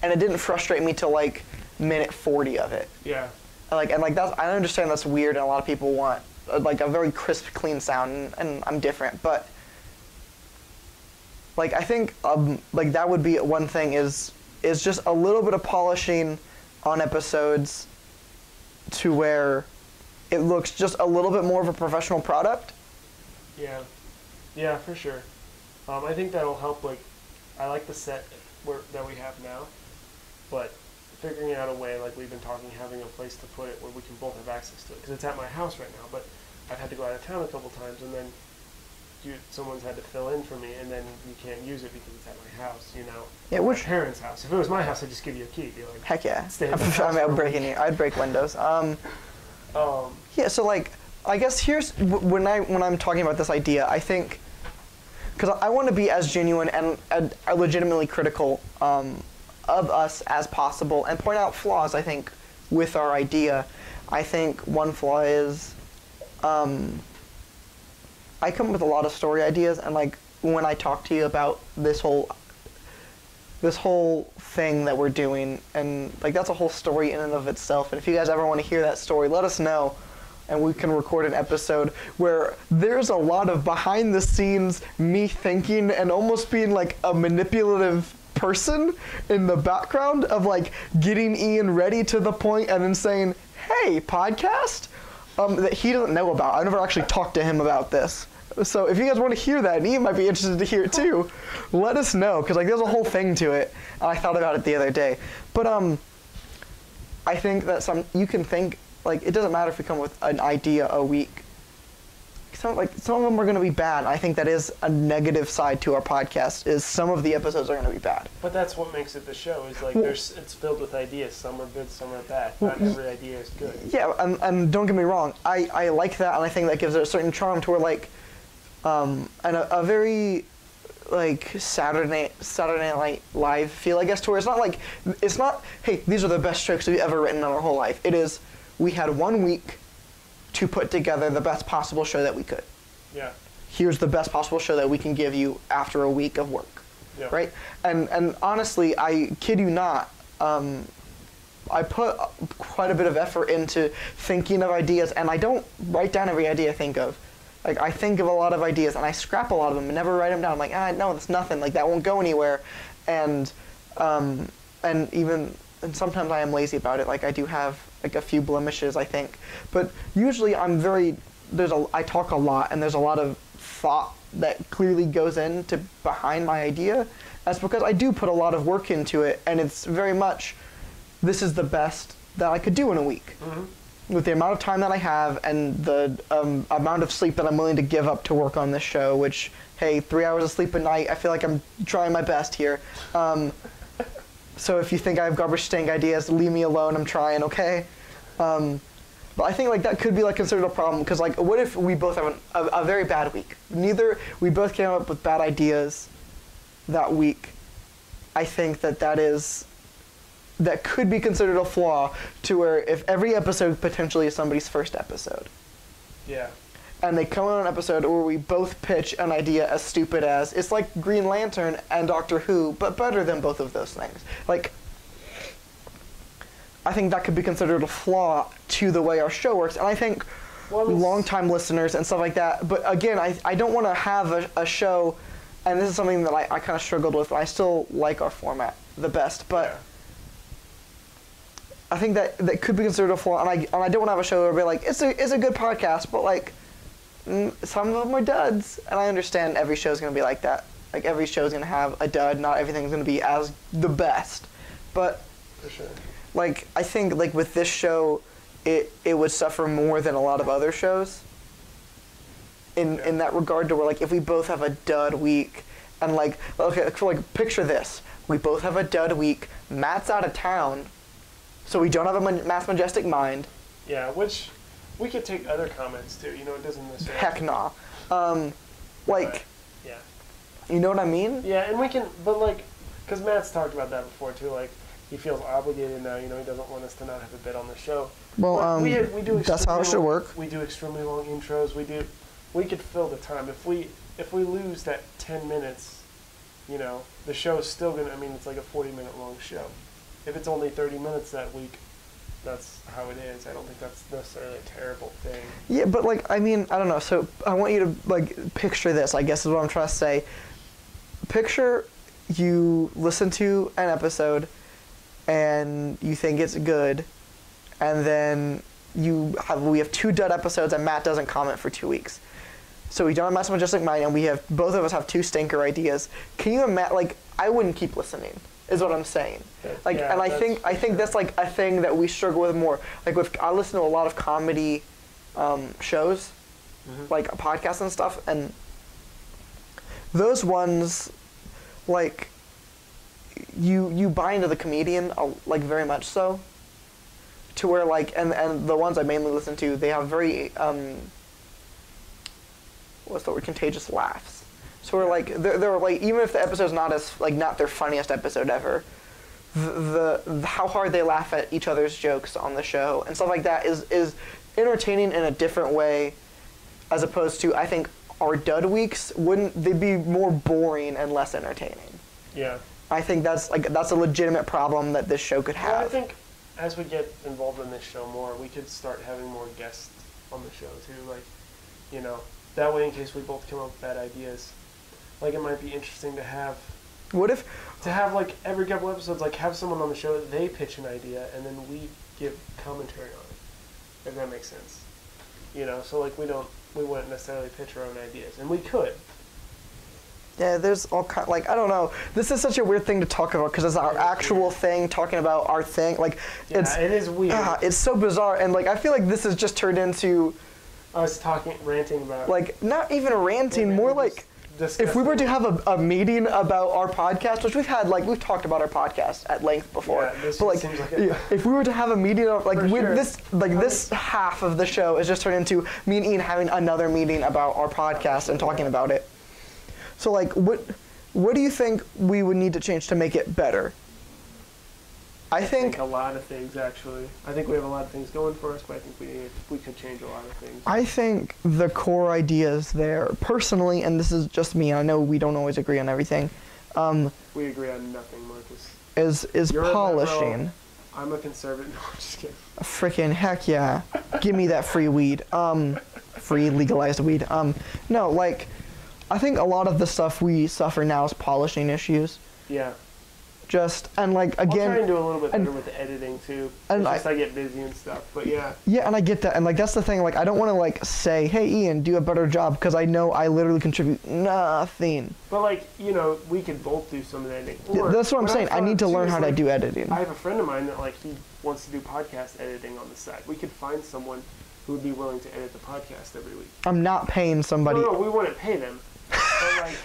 and it didn't frustrate me till like minute 40 of it. Yeah. And that's, I understand that's weird, and a lot of people want like a very crisp, clean sound, and I'm different, but like, I think like that would be one thing is just a little bit of polishing on episodes to where it looks just a little bit more of a professional product. Yeah, for sure. I think that'll help. Like, I like the set that we have now, but figuring out a way, like we've been talking, having a place to put it where we can both have access to it, because it's at my house right now, but I've had to go out of town a couple times, and then someone's had to fill in for me, and then you can't use it because it's at my house, you know. Yeah, my parents' house. If it was my house, I'd just give you a key. Be like, heck yeah. Stay at my house I'd break windows. Yeah, so like, I guess here's when I'm talking about this idea, I think, because I want to be as genuine and legitimately critical of us as possible, and point out flaws, I think, with our idea. I think one flaw is, I come up with a lot of story ideas, and like, when I talk to you about this whole thing that we're doing, and like, that's a whole story in and of itself, and if you guys ever want to hear that story, let us know, and we can record an episode where there's a lot of behind the scenes me thinking and almost being like a manipulative person in the background of like getting Ian ready to the point and then saying, hey, podcast, that he doesn't know about. I never actually talked to him about this. So if you guys want to hear that, and you might be interested to hear it too, let us know, because like there's a whole thing to it. And I thought about it the other day. But I think that you can think, like, it doesn't matter if we come with an idea a week. Some of them are going to be bad. I think that is a negative side to our podcast, is some of the episodes are going to be bad. But that's what makes it the show, is like it's filled with ideas. Some are good, some are bad. Not every idea is good. Yeah, and don't get me wrong, I like that, and I think that gives it a certain charm to where, like, and a very, like, Saturday Night Live feel, I guess, to where it's not, hey, these are the best jokes we've ever written in our whole life. It is, we had 1 week to put together the best possible show that we could. Yeah. Here's the best possible show that we can give you after a week of work. Yeah. Right? And honestly, I kid you not, I put quite a bit of effort into thinking of ideas, and I don't write down every idea I think of. Like, I think of a lot of ideas, and I scrap a lot of them and never write them down. I'm like, no, that's nothing. Like, that won't go anywhere. And sometimes I am lazy about it. Like, I do have like a few blemishes, I think. But usually I talk a lot, and there's a lot of thought that clearly goes into behind my idea. That's because I do put a lot of work into it, and it's very much, this is the best that I could do in a week. Mm-hmm. With the amount of time that I have and the amount of sleep that I'm willing to give up to work on this show, which, hey, 3 hours of sleep a night, I feel like I'm trying my best here. So if you think I have garbage stank ideas, leave me alone, I'm trying, okay? But I think like that could be like considered a problem, because like, what if we both have a very bad week? We both came up with bad ideas that week. I think that could be considered a flaw, to where if every episode potentially is somebody's first episode. Yeah. And they come on an episode where we both pitch an idea as stupid as, it's like Green Lantern and Doctor Who, but better than both of those things. Like, I think that could be considered a flaw to the way our show works. And I think long-time listeners and stuff like that, but again, I don't want to have a show, and this is something that I kind of struggled with, but I still like our format the best, but yeah. I think that could be considered a flaw, and I don't want to have a show where it'll be like, it's a good podcast, but like, some of them are duds, and I understand every show's going to be like that. Like, every show's going to have a dud, not everything's going to be as the best. But, for sure. Like, I think, like, with this show, it would suffer more than a lot of other shows in that regard, to where, like, if we both have a dud week, and, like, okay, so, like, picture this. We both have a dud week, Matt's out of town, so we don't have a Matt's Majestic mind. Yeah, which... we could take other comments too, you know, it doesn't necessarily... Heck nah. Like... yeah. You know what I mean? Yeah, and we can, but like, because Matt's talked about that before too, like, he feels obligated now, you know, he doesn't want us to not have a bit on the show. Well, we do that's how it should work. We do extremely long intros, we could fill the time. If we lose that 10 minutes, you know, the show's still gonna, I mean, it's like a 40-minute long show. If it's only 30 minutes that week, that's how it is. I don't think that's necessarily a terrible thing. Yeah, but like, I mean, I don't know. So I want you to like picture this, I guess is what I'm trying to say. Picture you listen to an episode and you think it's good, and then we have 2 dud episodes and Matt doesn't comment for 2 weeks. So we don't have Matt's Majestic Mind, and both of us have 2 stinker ideas. Can you imagine? Like, I wouldn't keep listening, is what I'm saying. Like, yeah, and I think that's like a thing that we struggle with more. Like, I listen to a lot of comedy shows, like podcasts and stuff, and those ones, like, you buy into the comedian, like, very much so, to where, like, and the ones I mainly listen to, they have very what's the word, contagious laughs. So we're like, they're like, even if the episode's not their funniest episode ever, the how hard they laugh at each other's jokes on the show and stuff like that is entertaining in a different way, as opposed to, I think, our dud weeks they'd be more boring and less entertaining. Yeah. I think that's a legitimate problem that this show could have. Well, I think as we get involved in this show more, we could start having more guests on the show too, like, you know, that way in case we both come up with bad ideas. Like, it might be interesting to have... like, every couple episodes, like, have someone on the show, they pitch an idea, and then we give commentary on it, if that makes sense. You know, so, like, we don't we wouldn't necessarily pitch our own ideas, and we could. Yeah, there's all kind. Like, I don't know. This is such a weird thing to talk about because it's our actual thing, talking about our thing. Like, Yeah, it is weird. It's so bizarre, and like I feel like this has just turned into Us ranting about. like not even ranting, more like if we were to have a meeting about our podcast, which we've talked about our podcast at length before. Yeah, this but like, seems like if we were to have a meeting of like sure. this half of the show is just turned into me and Ian having another meeting about our podcast and talking about it. So like, what do you think we would need to change to make it better? I think a lot of things, actually. I think we have a lot of things going for us, but I think we could change a lot of things. I think the core idea is there. Personally, and this is just me, I know we don't always agree on everything. We agree on nothing, Marcus. Is You're polishing. I'm a conservative. No, I'm just kidding. Freaking heck yeah. Give me that free weed. Free legalized weed. No, like, I think a lot of the stuff we suffer now is polishing issues. Yeah. And like, again, I'll try and do a little bit better with the editing too. And I get busy and stuff, but yeah. Yeah, and I get that, and like that's the thing. Like, I don't want to like say, "Hey, Ian, do a better job," because I know I literally contribute nothing. But like, we could both do some of the editing. That's what I'm saying. I need to learn how to do editing. I have a friend of mine that like he wants to do podcast editing on the side. We could find someone who would be willing to edit the podcast every week. I'm not paying somebody. No, we wouldn't pay them. But like.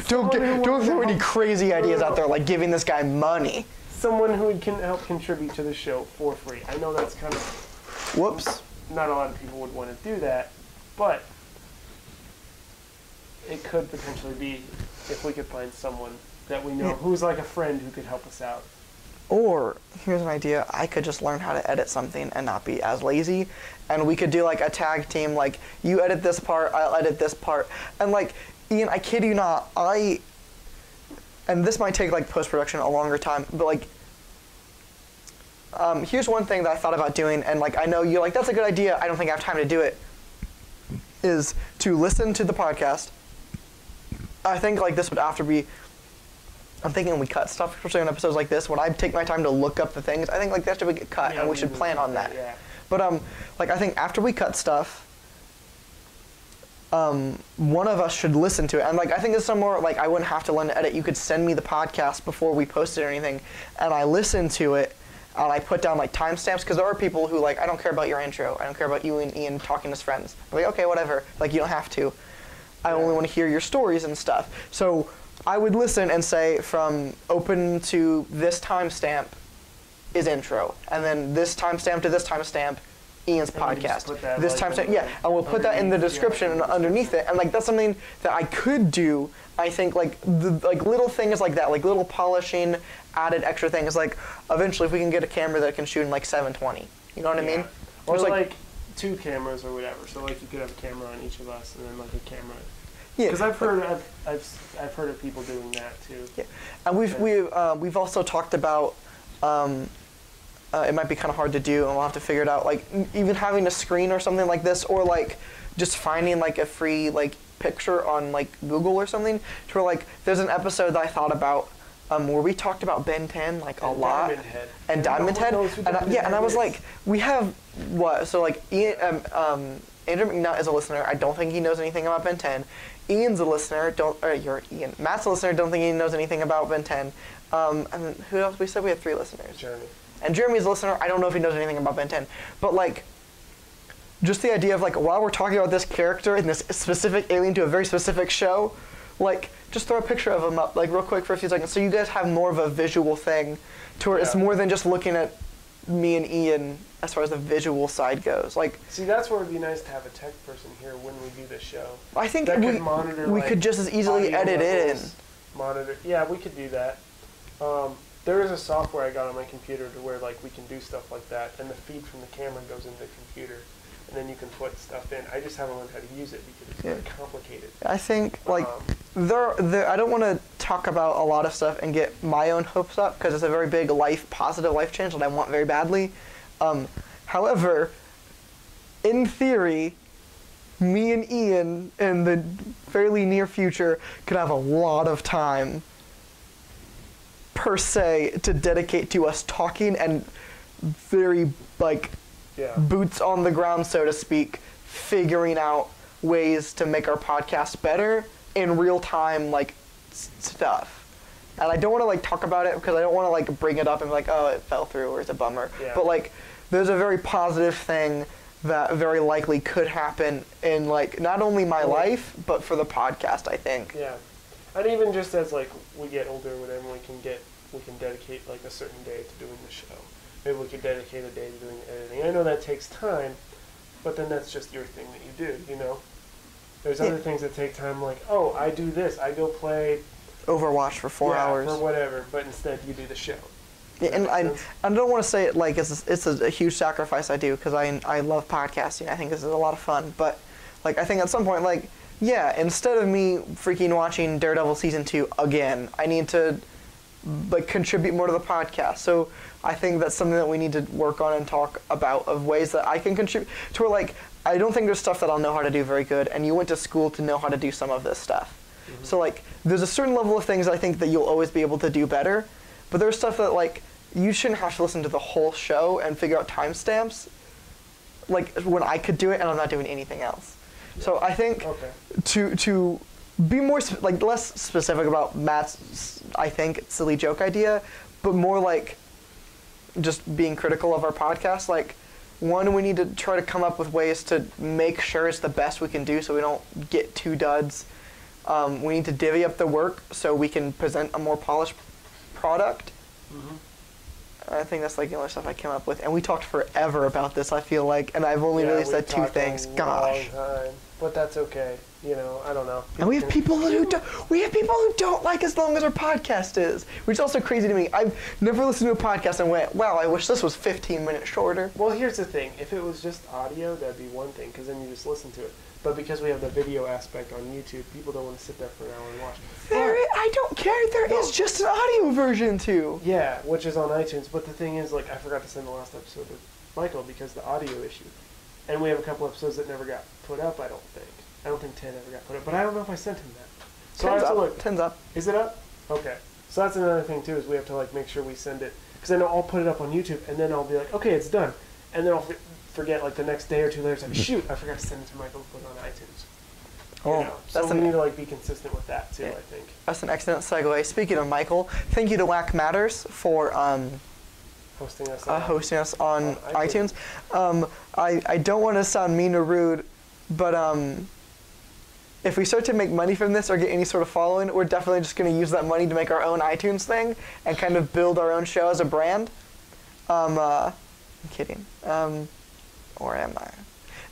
Don't throw any crazy ideas out there like giving this guy money. Someone who can help contribute to the show for free. I know that's kind of... Whoops. Not a lot of people would want to do that, but it could potentially be if we could find someone that we know who's like a friend who could help us out. Or, here's an idea, I could just learn how to edit something and not be as lazy, and we could do like a tag team, like you edit this part, I'll edit this part, and like, Ian, I kid you not, and this might take like post-production a longer time, but like, here's one thing that I thought about doing, and like, I know you're like, that's a good idea, I don't think I have time to do it, is to listen to the podcast. I think like this would have to be, I'm thinking we cut stuff, especially on episodes like this, when I take my time to look up the things, I think like that should get cut, and we should plan on that. Yeah. But like I think after we cut stuff, one of us should listen to it, and like I think it's somewhere like I wouldn't have to learn to edit. You could send me the podcast before we post it or anything, and I listen to it, and I put down like timestamps, because there are people who like, I don't care about your intro, I don't care about you and Ian talking as friends. I'm like, okay, whatever, like you don't have to. I only want to hear your stories and stuff. So I would listen and say from open to this timestamp is intro, and then this timestamp to this timestamp, Ian's podcast. This timestamp, yeah, and we'll put that in the description and underneath it, and like that's something that I could do. I think like like little things like that, like little polishing, added extra things. Like eventually, if we can get a camera that can shoot in like 720, you know what I mean? Or like 2 cameras or whatever. So like you could have a camera on each of us, and then like a camera. Yeah. Because I've heard of people doing that too. Yeah, and we've also talked about. It might be kind of hard to do, and we'll have to figure it out. Like even having a screen or something like this, or like just finding like a free like picture on like Google or something. To where like there's an episode that I thought about where we talked about Ben 10 like a lot, and Diamond Head, and I was like, we have what? So like Ian, Andrew McNutt is a listener. I don't think he knows anything about Ben 10. Ian's a listener. You're Ian. Matt's a listener. Don't think he knows anything about Ben 10. And then who else? We said we had 3 listeners. Jeremy. And Jeremy's a listener. I don't know if he knows anything about Ben 10. But like, just the idea of like, while we're talking about this character and this specific alien to a very specific show, like, just throw a picture of him up, like real quick for a few seconds, so you guys have more of a visual thing, to where it's more than just looking at me and Ian as far as the visual side goes. Like, see, that's where it'd be nice to have a tech person here when we do this show. I think we could just as easily edit in. Monitor, yeah, we could do that. There is a software I got on my computer to where like we can do stuff like that, and the feed from the camera goes into the computer, and then you can put stuff in. I just haven't learned how to use it because it's very complicated. I think like I don't want to talk about a lot of stuff and get my own hopes up, because it's a very big positive life change that I want very badly. However, in theory, me and Ian in the fairly near future could have a lot of time per se to dedicate to us talking and very like boots on the ground, so to speak, figuring out ways to make our podcast better in real time, like, stuff. And I don't want to, like, talk about it because I don't want to, like, bring it up and be like, oh, it fell through or it's a bummer. Yeah. But, like, there's a very positive thing that very likely could happen in, like, not only my life, but for the podcast, I think. Yeah. And even just as, like, we get older or whatever, we can dedicate, like, a certain day to doing the show. Maybe we could dedicate a day to doing editing. I know that takes time, but then that's just your thing that you do, you know? There's other things that take time, like, oh, I do this. I go play Overwatch for 4 hours. for whatever, but instead you do the show. Yeah, and I don't want to say it like it's a huge sacrifice I do, because I love podcasting. I think this is a lot of fun. But, like, I think at some point, like, yeah, instead of me freaking watching Daredevil Season 2 again, I need to, like, contribute more to the podcast. So I think that's something that we need to work on and talk about, of ways that I can contribute to where, like, I don't think there's stuff that I'll know how to do very good, and you went to school to know how to do some of this stuff. Mm-hmm. So, like, there's a certain level of things I think that you'll always be able to do better, but there's stuff that, like, you shouldn't have to listen to the whole show and figure out timestamps, like, when I could do it and I'm not doing anything else. Yeah. So I think to be more, like, less specific about Matt's, I think, silly joke idea, but more like just being critical of our podcast, like, one, we need to try to come up with ways to make sure it's the best we can do so we don't get too duds. We need to divvy up the work so we can present a more polished product. Mm-hmm. I think that's, like, the only stuff I came up with. And we talked forever about this, I feel like, and I've only really said 2 things. Gosh. But that's okay. You know, I don't know. And we have people who don't like as long as our podcast is, which is also crazy to me. I've never listened to a podcast and went, wow, I wish this was 15 minutes shorter. Well, here's the thing. If it was just audio, that'd be one thing, because then you just listen to it. But because we have the video aspect on YouTube, people don't want to sit there for an hour and watch. I don't care. There is just an audio version too. Yeah, which is on iTunes. But the thing is, like, I forgot to send the last episode to Michael because the audio issue. And we have a couple episodes that never got put up, I don't think. I don't think 10 ever got put up. But I don't know if I sent him that. So 10's I have to up. look. 10's up. Is it up? Okay. So that's another thing, too, is we have to, like, make sure we send it. Because then I'll put it up on YouTube, and then I'll be like, okay, it's done. And then I'll forget, like, the next day or 2 later, like, shoot, I forgot to send it to Michael and put it on iTunes. Oh, you know? So we need to, like, be consistent with that, too, I think. That's an excellent segue. Speaking of Michael, thank you to Whack Matters for hosting us on iTunes. I don't want to sound mean or rude, but if we start to make money from this or get any sort of following, we're definitely just going to use that money to make our own iTunes thing and kind of build our own show as a brand. I'm kidding. Or am I?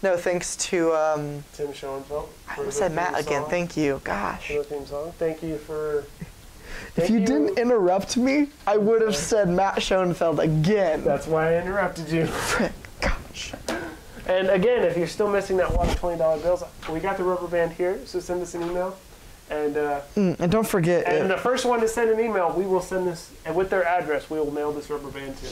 No, thanks to Tim Schoenfeld. I said Matt again. Thank you. Gosh. For the theme song. Thank you for. If you didn't interrupt me, I would have said Matt Schoenfeld again. That's why I interrupted you. Frick. Gosh. And again, if you're still missing that one $20 bills, we got the rubber band here, so send us an email. And don't forget. And the first one to send an email, we will send this, and with their address, we will mail this rubber band to.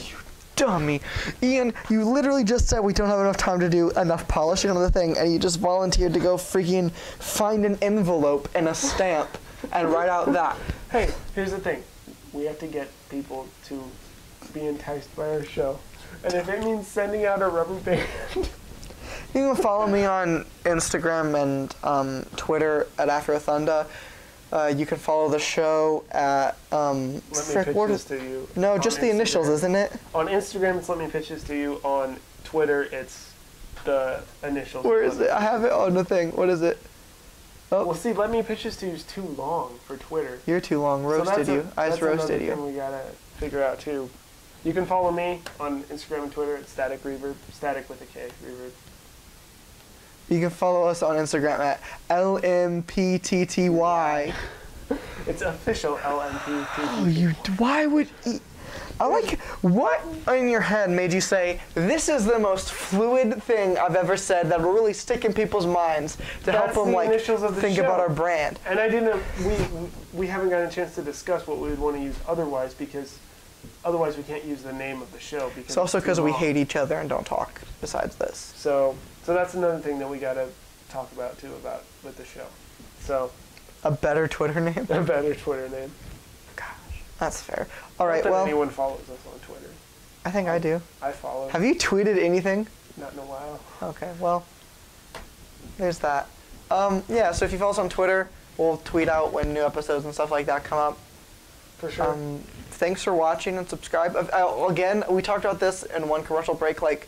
Dummy. Ian, you literally just said we don't have enough time to do enough polishing on the thing, and you just volunteered to go freaking find an envelope and a stamp and write out that. Hey, here's the thing. We have to get people to be enticed by our show. And if it means sending out a rubber band... You can follow me on Instagram and Twitter at AfroThunda. You can follow the show at Let me pitch this to you. No, just the initials, isn't it? On Instagram, it's Let Me Pitch This To You. On Twitter, it's the initials. Where is it? I have it on the thing. What is it? Oh. Well, see, Let Me Pitch This To You is too long for Twitter. You're too long. Roasted you. I just roasted you. That's another thing we gotta figure out too. You can follow me on Instagram and Twitter at Static Reverb. Static with a K. Reverb. You can follow us on Instagram at LMPTTY. It's official LMPTTY. Oh, why would... I like, what in your head made you say, this is the most fluid thing I've ever said that will really stick in people's minds to help them, like, think about our brand? And I didn't, we haven't gotten a chance to discuss what we would want to use otherwise, because otherwise we can't use the name of the show. Because it's also because we hate each other and don't talk besides this. So that's another thing that we got to talk about, too, with the show. So... A better Twitter name? A better Twitter name. Gosh, that's fair. All right, Not that well... anyone follows us on Twitter. I think I do. I follow. Have you tweeted anything? Not in a while. Okay, well, there's that. Yeah, so if you follow us on Twitter, we'll tweet out when new episodes and stuff like that come up. For sure. Thanks for watching and subscribe. Again, we talked about this in one commercial break. Like,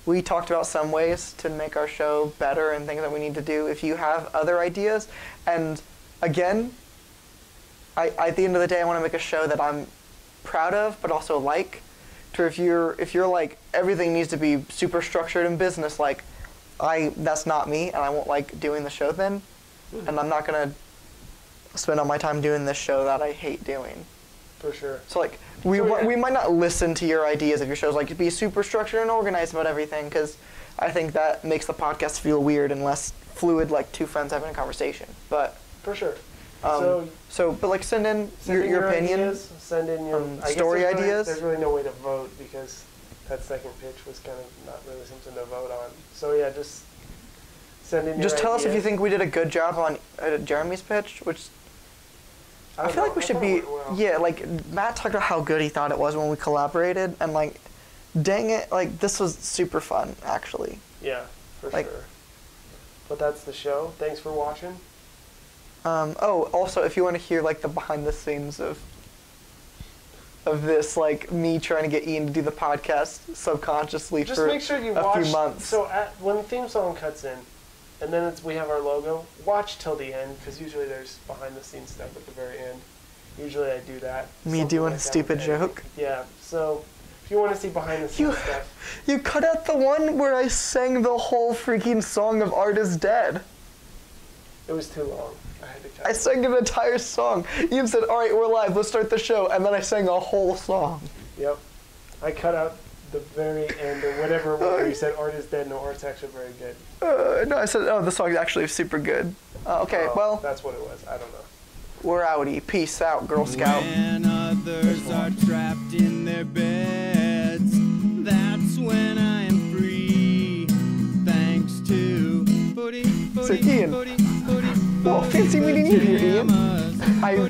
we talked about some ways to make our show better and things that we need to do. If you have other ideas, and again, at the end of the day, I want to make a show that I'm proud of, but also like. To if you're like everything needs to be super structured in business, like that's not me, and I won't like doing the show then, and I'm not gonna spend all my time doing this show that I hate doing. For sure. So like we might not listen to your ideas if your show's like to be super structured and organized about everything, because I think that makes the podcast feel weird and less fluid, like two friends having a conversation. But for sure. But like send in your opinion. Ideas, send in your story ideas. There's really no way to vote because that second pitch was kind of not really something to vote on. So yeah, just send in. Just your tell ideas. us if you think we did a good job on Jeremy's pitch, which I feel like we should be. Well. Yeah, like Matt talked about how good he thought it was when we collaborated, and like, dang it, like this was super fun actually. Yeah, for sure. But that's the show. Thanks for watching. Also, if you want to hear like the behind the scenes of this, like me trying to get Ian to do the podcast subconsciously just for make sure you a few months. So when the theme song cuts in, and then we have our logo, watch till the end, because usually there's behind the scenes stuff at the very end. Usually I do that. Me doing a stupid joke? Yeah, so if you want to see behind the scenes stuff. You cut out the one where I sang the whole freaking song of Art is Dead. It was too long. I sang an entire song. Ian said, all right, we're live, let's start the show. And then I sang a whole song. Yep. I cut out the very end or whatever where you said Art is Dead. No, Art's actually very good. No, I said, the song's actually super good. Okay, well. That's what it was. I don't know. We're outie. Peace out, Girl Scout. When others are trapped in their beds, that's when I am free. Thanks to So Ian. Well, fancy meeting you here, Ian.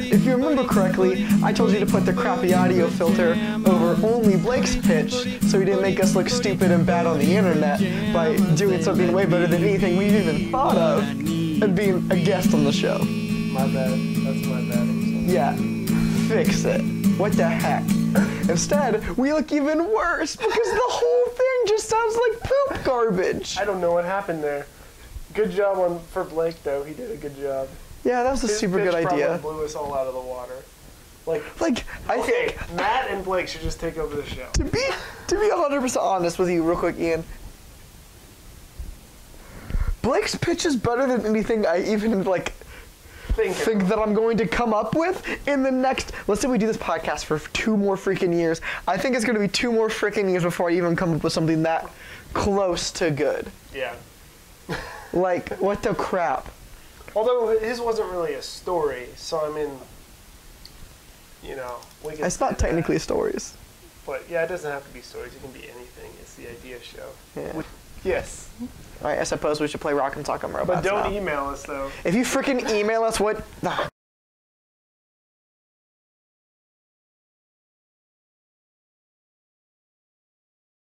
If you remember correctly, I told you to put the crappy audio filter over only Blake's pitch, so he didn't make us look stupid and bad on the internet by doing something way better than anything we've even thought of, and being a guest on the show. My bad. That's my bad. Yeah, fix it. What the heck? Instead, we look even worse because the whole thing just sounds like poop garbage. I don't know what happened there. Good job for Blake, though. He did a good job. Yeah, that was a super good idea. His blew us all out of the water. I think Matt and Blake should just take over the show. To be 100% honest with you, real quick, Ian. Blake's pitch is better than anything I even think that I'm going to come up with in the next. Let's say we do this podcast for 2 more freaking years. I think it's going to be 2 more freaking years before I even come up with something that close to good. Yeah. Like, what the crap? Although his wasn't really a story, so I mean, we can. It's not technically stories. But yeah, it doesn't have to be stories. It can be anything. It's the idea show. Yeah. Yes. All right, I suppose we should play Rock and Talk 'em Robots But don't now. email us though. If you freaking email us, what?